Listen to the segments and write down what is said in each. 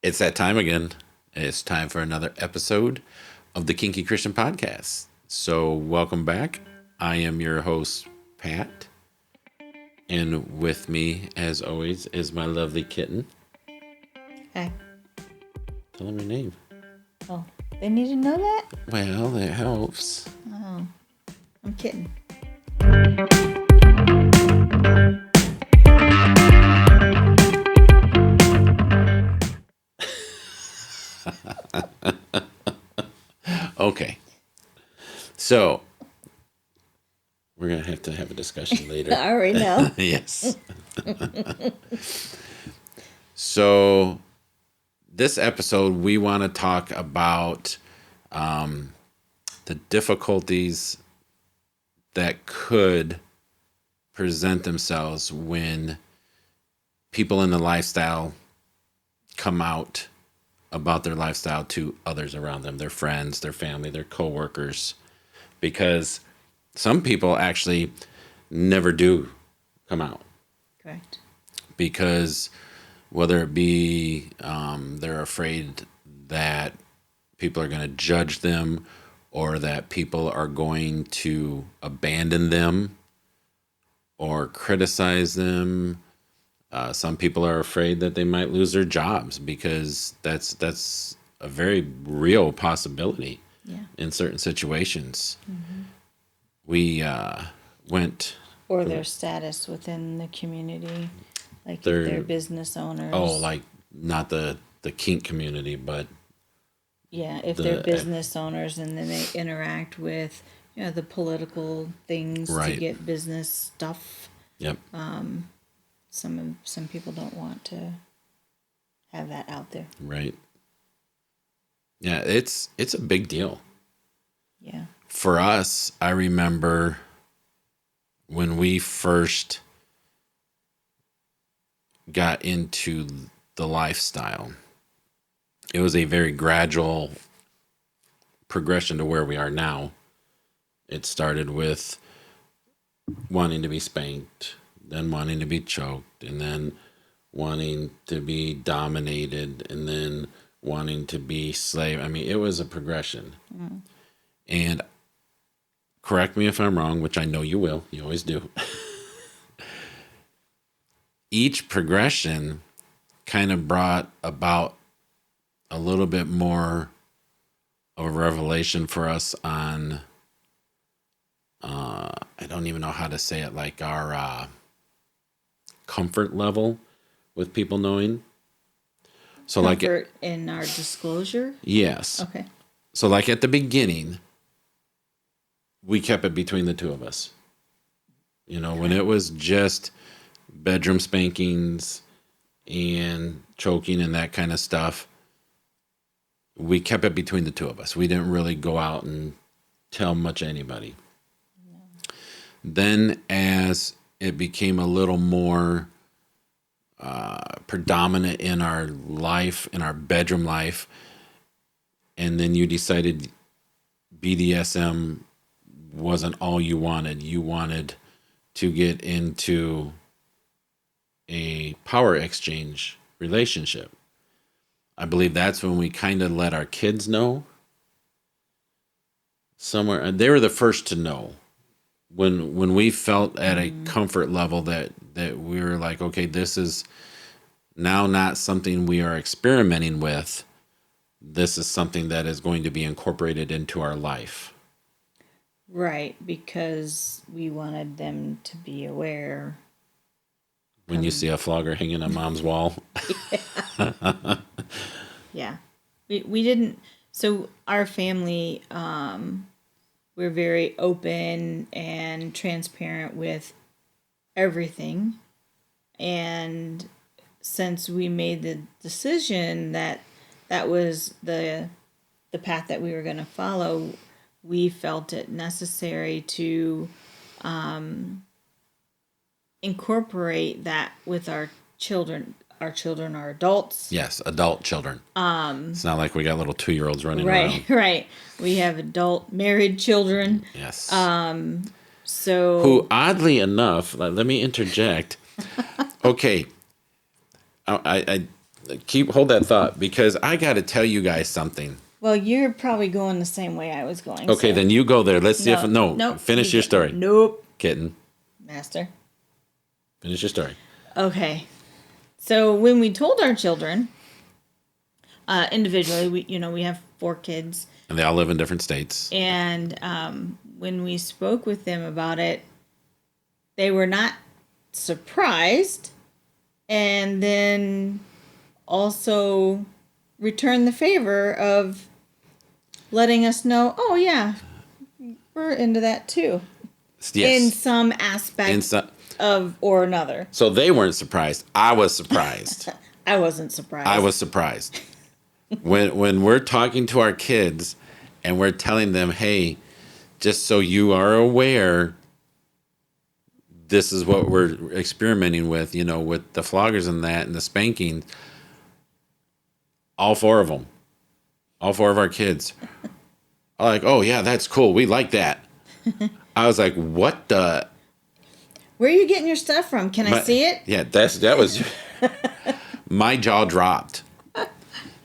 It's that time again. It's time for another episode of the Kinky Christian Podcast. So, welcome back. I am your host, Pat. And with me, as always, is my lovely kitten. Hi. Tell them your name. Oh, they need to know that? Well, that helps. Oh, I'm kidding. Okay. So, we're going to have a discussion later. I already know. Yes. So, this episode, we want to talk about the difficulties that could present themselves when people in the lifestyle come out about their lifestyle to others around them, their friends, their family, their coworkers, because some people actually never do come out. Correct. Because whether it be they're afraid that people are going to judge them or that people are going to abandon them or criticize them. Some people are afraid that they might lose their jobs because that's a very real possibility in certain situations. Mm-hmm. We went... Or their status within the community, like if they're business owners. Oh, like not the kink community, but... Yeah, if they're business owners and then they interact with, the political things to get business stuff. Yep. Some people don't want to have that out there. Right. Yeah, it's a big deal. Yeah. For us, I remember when we first got into the lifestyle, it was a very gradual progression to where we are now. It started with wanting to be spanked, then wanting to be choked, and then wanting to be dominated, and then wanting to be slave. I mean, it was a progression. Mm. And correct me if I'm wrong, which I know you will. You always do. Each progression kind of brought about a little bit more of a revelation for us on, I don't even know how to say it, like our comfort level with people knowing. So comfort in our disclosure? Yes. Okay. So like at the beginning, we kept it between the two of us. When it was just bedroom spankings and choking and that kind of stuff, we kept it between the two of us. We didn't really go out and tell much anybody. No. Then as it became a little more predominant in our life, in our bedroom life, and then you decided BDSM wasn't all you wanted. You wanted to get into a power exchange relationship. I believe that's when we kind of let our kids know. Somewhere, and they were the first to know when we felt at a comfort level that we were like, okay, this is now not something we are experimenting with. This is something that is going to be incorporated into our life. Right, because we wanted them to be aware. When you see a flogger hanging on mom's wall. Yeah. We didn't... So our family, we're very open and transparent with everything. And since we made the decision that was the path that we were going to follow, we felt it necessary to incorporate that with our children. Our children are adults. Yes, adult children. It's not like we got little 2-year-olds running around. Right. We have adult married children. Yes. So who, oddly enough, let me interject. Okay, I hold that thought, because I got to tell you guys something. Well, you're probably going the same way I was going. Okay, so. then you go there. Let's see if Nope. finish your story. Nope. Kitten. Master. Finish your story. Okay. So when we told our children, individually, we have 4 kids, And they all live in different states. and when we spoke with them about it, they were not surprised, and then also returned the favor of letting us know, oh yeah, we're into that too. Yes. In some aspect of or another. So they weren't surprised. I was surprised. I wasn't surprised. I was surprised. When we're talking to our kids and we're telling them, hey, just so you are aware, this is what we're experimenting with, with the floggers and that and the spanking. All 4 of them, all 4 of our kids are like, oh yeah, that's cool. We like that. I was like, what the? Where are you getting your stuff from? Can I see it? Yeah, that was my jaw dropped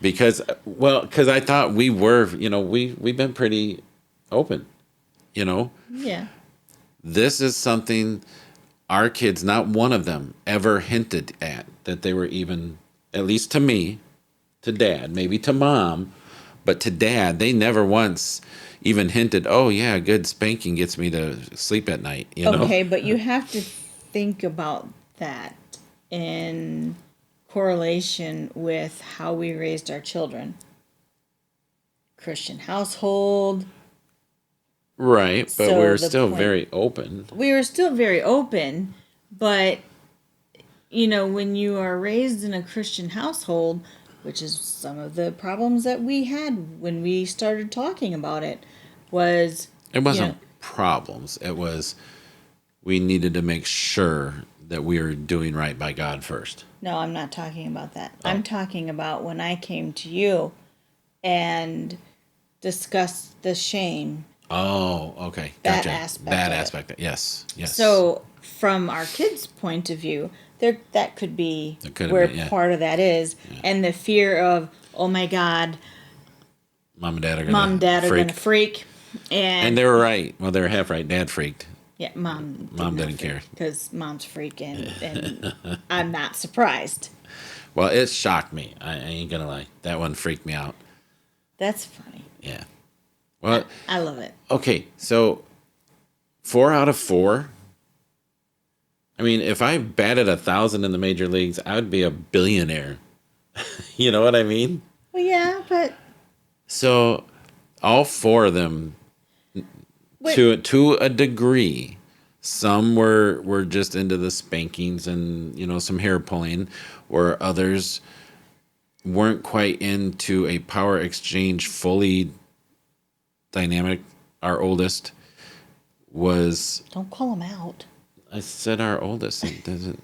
because I thought we were, we've been pretty open, Yeah. This is something our kids, not one of them ever hinted at that they were even, at least to me, to Dad, maybe to Mom, but to Dad, they never once even hinted, oh yeah, good spanking gets me to sleep at night, Okay, but you have to think about that in correlation with how we raised our children. Christian household. Right, but So we're the still point- very open. We were still very open, but when you are raised in a Christian household, which is some of the problems that we had when we started talking about it, was It wasn't problems. It was we needed to make sure that we were doing right by God first. No, I'm not talking about that. I'm talking about when I came to you and discussed the shame. Oh, okay. That Gotcha. aspect That of it. aspect. Yes. Yes. So, from our kids' point of view, that could be where been, yeah. part of that is, and the fear of, oh my God, Mom and Dad are Mom and Dad are freak. going to freak, And they were right. Well, they were half right. Dad freaked. yeah, Mom didn't care because Mom's freaking, and I'm not surprised. Well, it shocked me. I ain't gonna lie. That one freaked me out. That's funny. Yeah. Well, I love it. okay. So 4 out of 4. I mean, if I batted 1,000 in the major leagues, I would be a billionaire. You know what I mean? Well, yeah, but So all 4 of them, to a degree, some were just into the spankings and some hair pulling, where others weren't quite into a power exchange fully dynamic. Our oldest was. don't call them out. I said our oldest. It doesn't.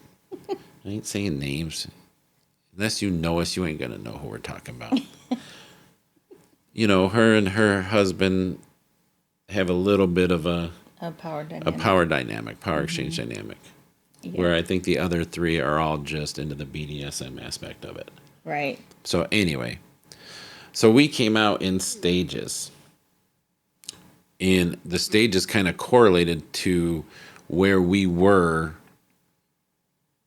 I ain't saying names. Unless you know us, you ain't gonna know who we're talking about. Her and her husband have a little bit of a Power dynamic. power exchange dynamic, where I think the other 3 are all just into the BDSM aspect of it. Right. So anyway, we came out in stages, and the stages kind of correlated to where we were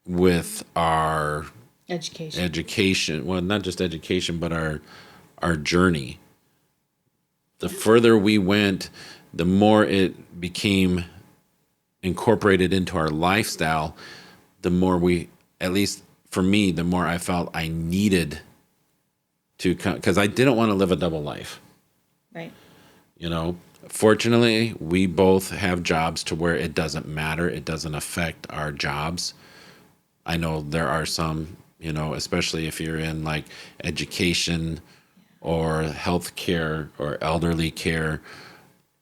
with our education. Well, not just education, but our journey. The further we went, the more it became incorporated into our lifestyle, the more we, at least for me, the more I felt I needed to come, because I didn't want to live a double life. Right. Fortunately, we both have jobs to where it doesn't matter. It doesn't affect our jobs. I know there are some, especially if you're in like education or healthcare or elderly care,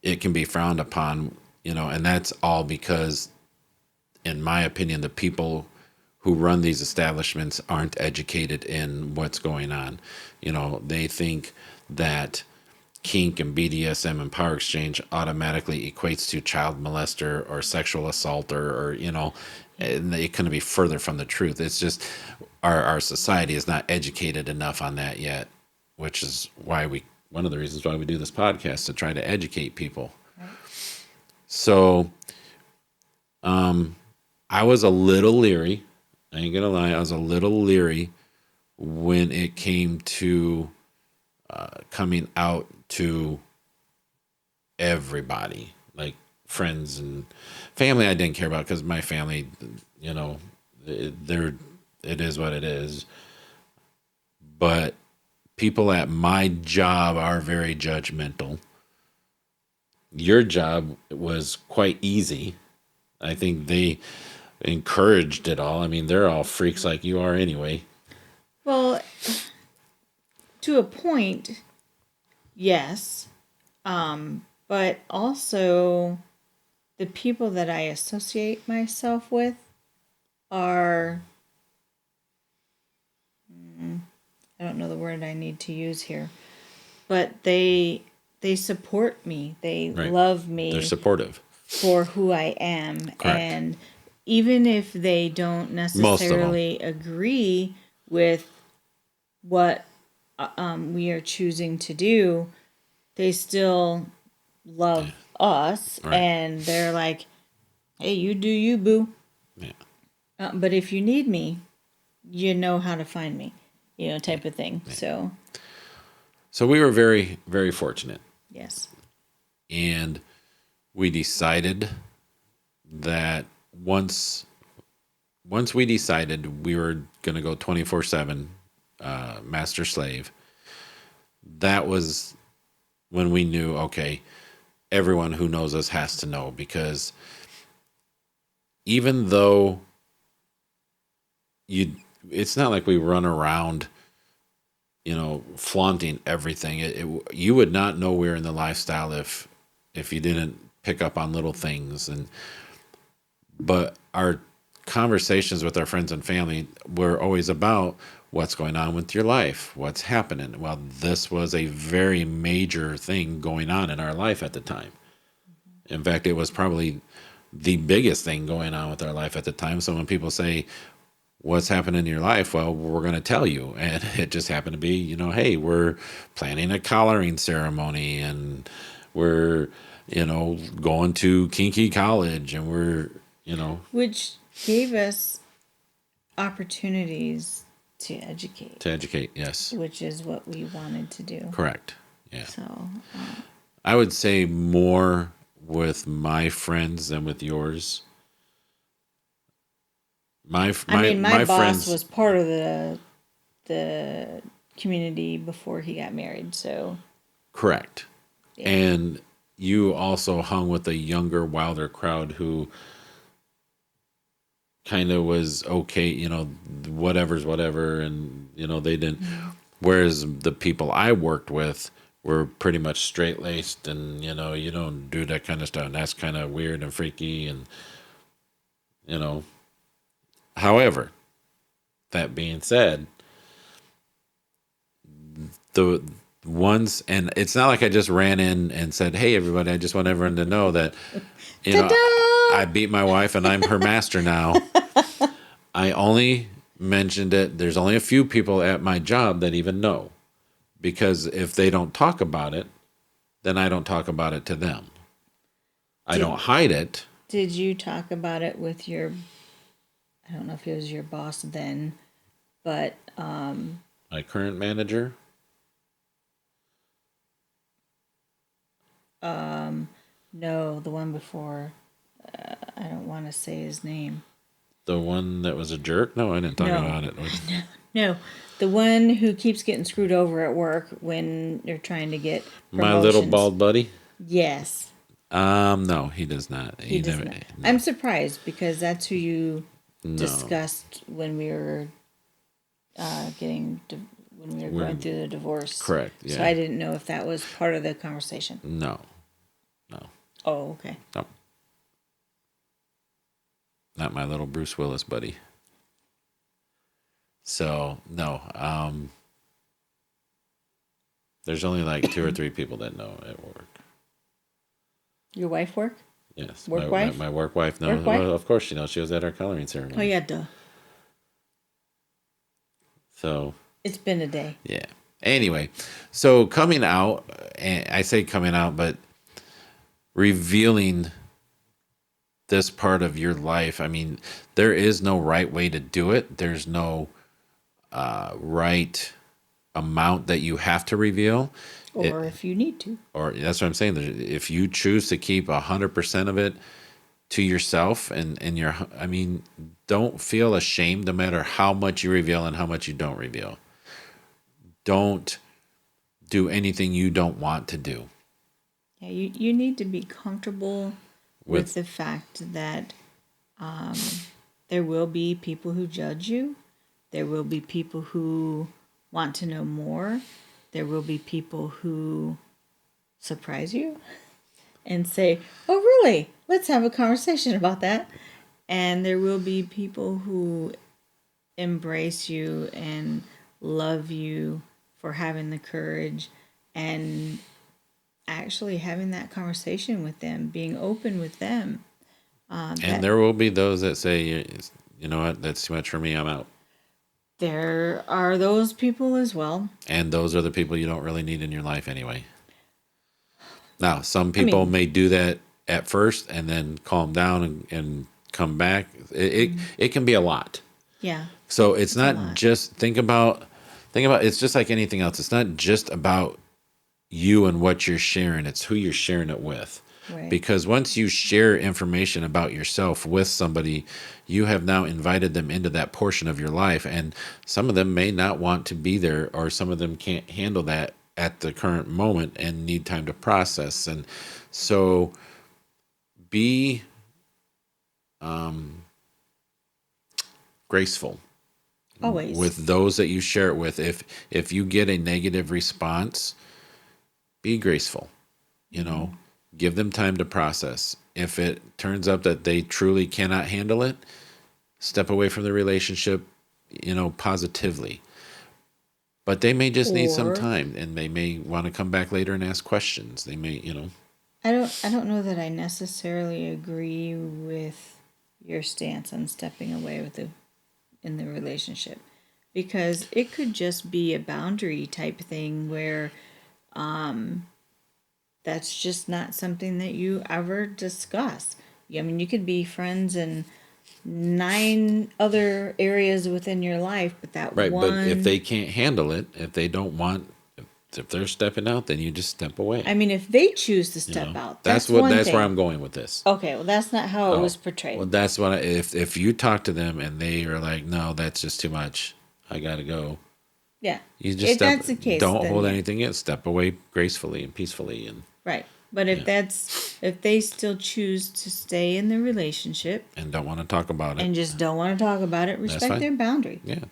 it can be frowned upon, and that's all because, in my opinion, the people who run these establishments aren't educated in what's going on. They think that kink and BDSM and power exchange automatically equates to child molester or sexual assaulter, or and it couldn't be further from the truth. It's just our society is not educated enough on that yet, which is why one of the reasons why we do this podcast, to try to educate people. Right. So I was a little leery. I ain't gonna lie, I was a little leery when it came to coming out to everybody, like friends and family. I didn't care about, because my family, they're it is what it is. But people at my job are very judgmental. Your job was quite easy. I think they encouraged it all. I mean, they're all freaks like you are anyway. Well, to a point, yes. But also the people that I associate myself with are, I don't know the word I need to use here, but they support me. They Right. love me. They're supportive For who I am. Correct. And even if they don't necessarily agree with what we are choosing to do, they still love us. Right. And they're like, hey, you do you, boo. Yeah. But if you need me, you know how to find me, type of thing. Yeah. So we were very, very fortunate. Yes. And we decided that once we decided we were going to go 24/7 master slave, that was when we knew, okay, everyone who knows us has to know. Because even though it's not like we run around flaunting everything. You would not know we're in the lifestyle if you didn't pick up on little things. But our conversations with our friends and family were always about what's going on with your life, what's happening. Well, this was a very major thing going on in our life at the time. In fact, it was probably the biggest thing going on with our life at the time. So when people say, what's happening in your life? Well, we're going to tell you. And it just happened to be, hey, we're planning a collaring ceremony, and we're, going to Kinky college, and we're, Which gave us opportunities to educate. To educate, yes. Which is what we wanted to do. Correct. Yeah. So. I would say more with my friends than with yours. My boss friends was part of the community before he got married, so. Correct. Yeah. And you also hung with a younger, wilder crowd who kind of was okay, whatever's whatever, and they didn't. Mm-hmm. Whereas the people I worked with were pretty much straight laced, and you don't do that kind of stuff, and that's kind of weird and freaky, and However, that being said, the ones, and it's not like I just ran in and said, hey, everybody, I just want everyone to know that, I beat my wife and I'm her master now. I only mentioned it. There's only a few people at my job that even know, because if they don't talk about it, then I don't talk about it to them. I don't hide it. Did you talk about it with your, I don't know if it was your boss then, but my current manager? No, the one before. I don't want to say his name. The one that was a jerk? No, I didn't talk about it. No, the one who keeps getting screwed over at work when they're trying to get promotions. My little bald buddy? Yes. No, he does not. He does not. No. I'm surprised, because that's who you discussed when we were going through the divorce. Correct. Yeah. So I didn't know if that was part of the conversation. No. Oh, okay. No. Not my little Bruce Willis buddy. So no. There's only like 2 or 3 people that know at work. Your wife work? Yes, Work wife? my work wife knows. Work wife? Well, of course she knows. She was at our coloring Oh ceremony. yeah, duh. So It's been a day. yeah. Anyway, so coming out, and I say coming out, but revealing this part of your life. I mean, there is no right way to do it. There's no right amount that you have to reveal. Or if you need to. Or that's what I'm saying. If you choose to keep 100% of it to yourself and your, I mean, don't feel ashamed no matter how much you reveal and how much you don't reveal. Don't do anything you don't want to do. Yeah, you need to be comfortable with the fact that there will be people who judge you. There will be people who want to know more. There will be people who surprise you and say, "Oh, really? Let's have a conversation about that." And there will be people who embrace you and love you for having the courage and actually having that conversation with them, being open with them. And there will be those that say, you know what, that's too much for me, I'm out. There are those people as well. And those are the people you don't really need in your life anyway. Now, some people may do that at first and then calm down and come back. It can be a lot. Yeah. So it's not just think about it's just like anything else. It's not just about you and what you're sharing. It's who you're sharing it with. Right. Because once you share information about yourself with somebody, you have now invited them into that portion of your life. And some of them may not want to be there, or some of them can't handle that at the current moment and need time to process. And so be graceful. Always. With those that you share it with. If you get a negative response, be graceful. You know, give them time to process. If it turns up that they truly cannot handle it, step away from the relationship, you know, positively. But they may just need some time, and they may want to come back later and ask questions. They may, you know. I don't know that I necessarily agree with your stance on stepping away in the relationship, because it could just be a boundary type thing where that's just not something that you ever discuss. I mean, you could be friends in 9 other areas within your life, but that right, one. But if they can't handle it, if they don't want, if they're stepping out, then you just step away. I mean, if they choose to step out, that's where thing. I'm going with this. Okay, well, that's not how it was portrayed. Well, that's what if you talk to them and they are like, no, that's just too much, I gotta go. Yeah, you just that's the case, don't hold anything in. Step away gracefully and peacefully, and right. But if if they still choose to stay in the relationship and don't want to talk about it, and just don't want to talk about it, respect their boundary. Yeah.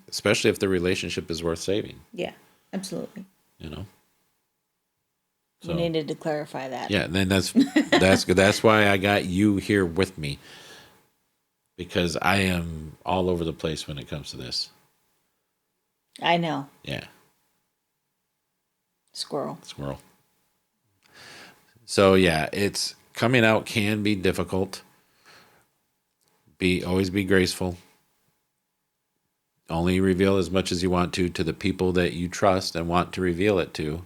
Especially if the relationship is worth saving. Yeah, absolutely. You know. So, we needed to clarify that. Yeah, then that's why I got you here with me, because I am all over the place when it comes to this. I know. Yeah. Squirrel. So yeah, it's coming out can be difficult. Always be graceful. Only reveal as much as you want to the people that you trust and want to reveal it to.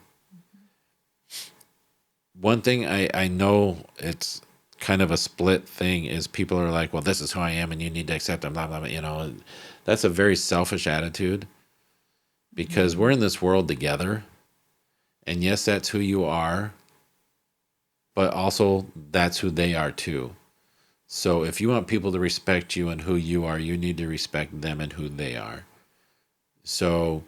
One thing I know, it's kind of a split thing, is people are like, well, this is who I am and you need to accept them, blah, blah, blah. You know, that's a very selfish attitude, because we're in this world together. And yes, that's who you are, but also that's who they are too. So if you want people to respect you and who you are, you need to respect them and who they are. So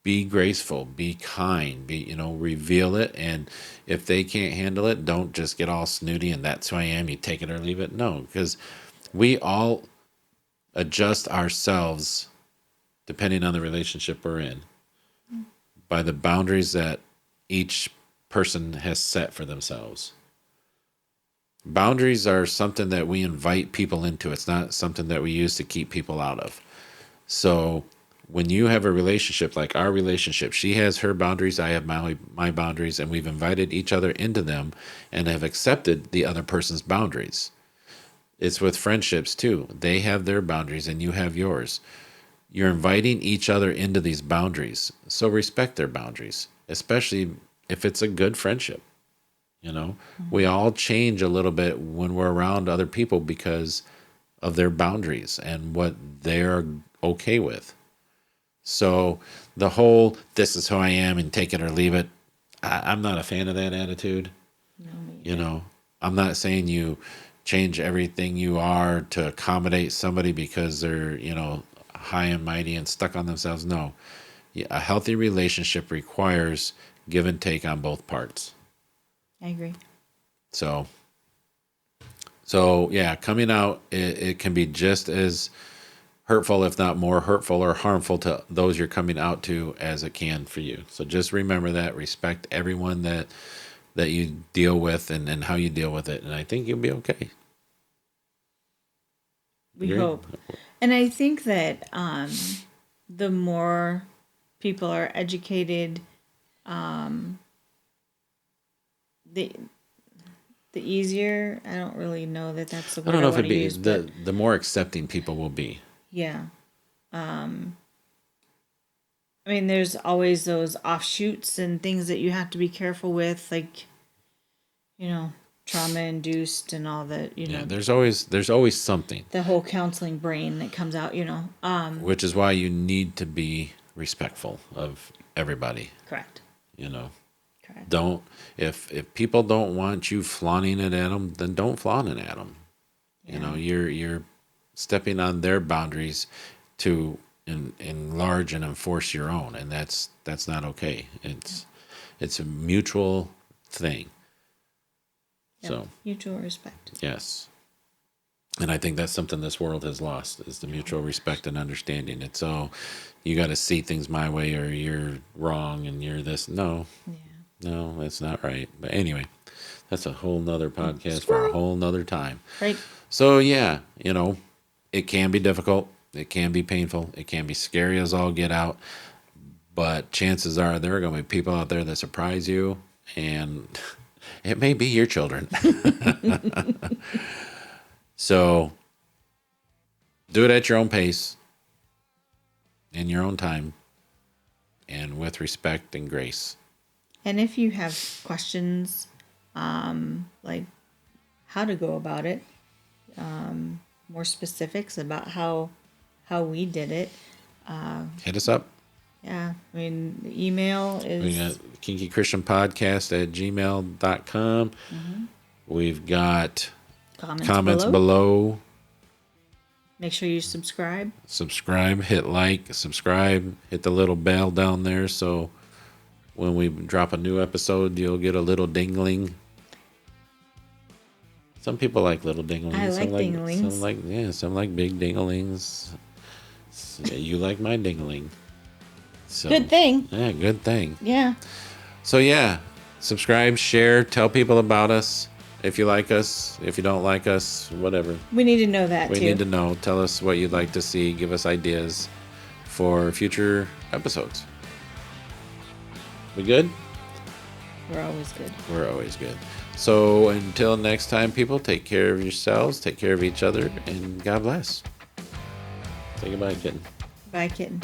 be graceful, be kind, reveal it. And if they can't handle it, don't just get all snooty and that's who I am, you take it or leave it. No, because we all adjust ourselves depending on the relationship we're in by the boundaries that each person has set for themselves. Boundaries are something that we invite people into. It's not something that we use to keep people out of. So when you have a relationship like our relationship, she has her boundaries, I have my boundaries, and we've invited each other into them and have accepted the other person's boundaries. It's with friendships too. They have their boundaries and you have yours. You're inviting each other into these boundaries. So respect their boundaries, especially if it's a good friendship. You know, we all change a little bit when we're around other people because of their boundaries and what they're okay with. So the whole "this is who I am" and take it or leave it, I'm not a fan of that attitude. No, me You either. know, I'm not saying you change everything you are to accommodate somebody because they're, high and mighty and stuck on themselves. No, yeah, a healthy relationship requires give and take on both parts. I agree. So, so yeah, coming out, it can be just as hurtful, if not more hurtful or harmful to those you're coming out to as it can for you. So just remember that, respect everyone that you deal with and how you deal with it. And I think you'll be okay. We Agree? hope. And I think that the more people are educated, the the easier. I don't really know that that's the I word don't I know if want it'd to be use, but the more accepting people will be. yeah. I mean, there's always those offshoots and things that you have to be careful with, like, trauma induced and all that, Yeah, there's always something, the whole counseling brain that comes out. which is why you need to be respectful of everybody. Correct. You know, Correct. don't if people don't want you flaunting it at them, then don't flaunt it at them. Yeah. You're stepping on their boundaries to enlarge and enforce your own, and that's not okay. It's a mutual thing. Yep. So Mutual respect. yes. And I think that's something this world has lost is the mutual respect and understanding. It's you got to see things my way or you're wrong and you're this. No, Yeah. no, that's not right. But anyway, that's a whole nother podcast for a Squirrel. whole nother time. Right. So yeah, it can be difficult. It can be painful. It can be scary as all get out. But chances are there are going to be people out there that surprise you, and it may be your children. So do it at your own pace, in your own time, and with respect and grace. And if you have questions, like how to go about it, more specifics about how we did it, Hit us up. yeah. I mean, the email We got is Kinky Christian Podcast at gmail.com. We've got comments below. Make sure you subscribe. Subscribe, hit like, subscribe, hit the little bell down there so when we drop a new episode, you'll get a little dingling. Some people like little dinglings. I like dinglings. Some like big dinglings. So, you like my dingling. So, Good thing. Yeah, good thing. Yeah. So yeah, subscribe, share, tell people about us. If you like us, if you don't like us, whatever. We need to know that We too. need to know. Tell us what you'd like to see. Give us ideas for future episodes. We good? We're always good. We're always good. So until next time, people, take care of yourselves, take care of each other, and God bless. Say goodbye, kitten. Bye, kitten.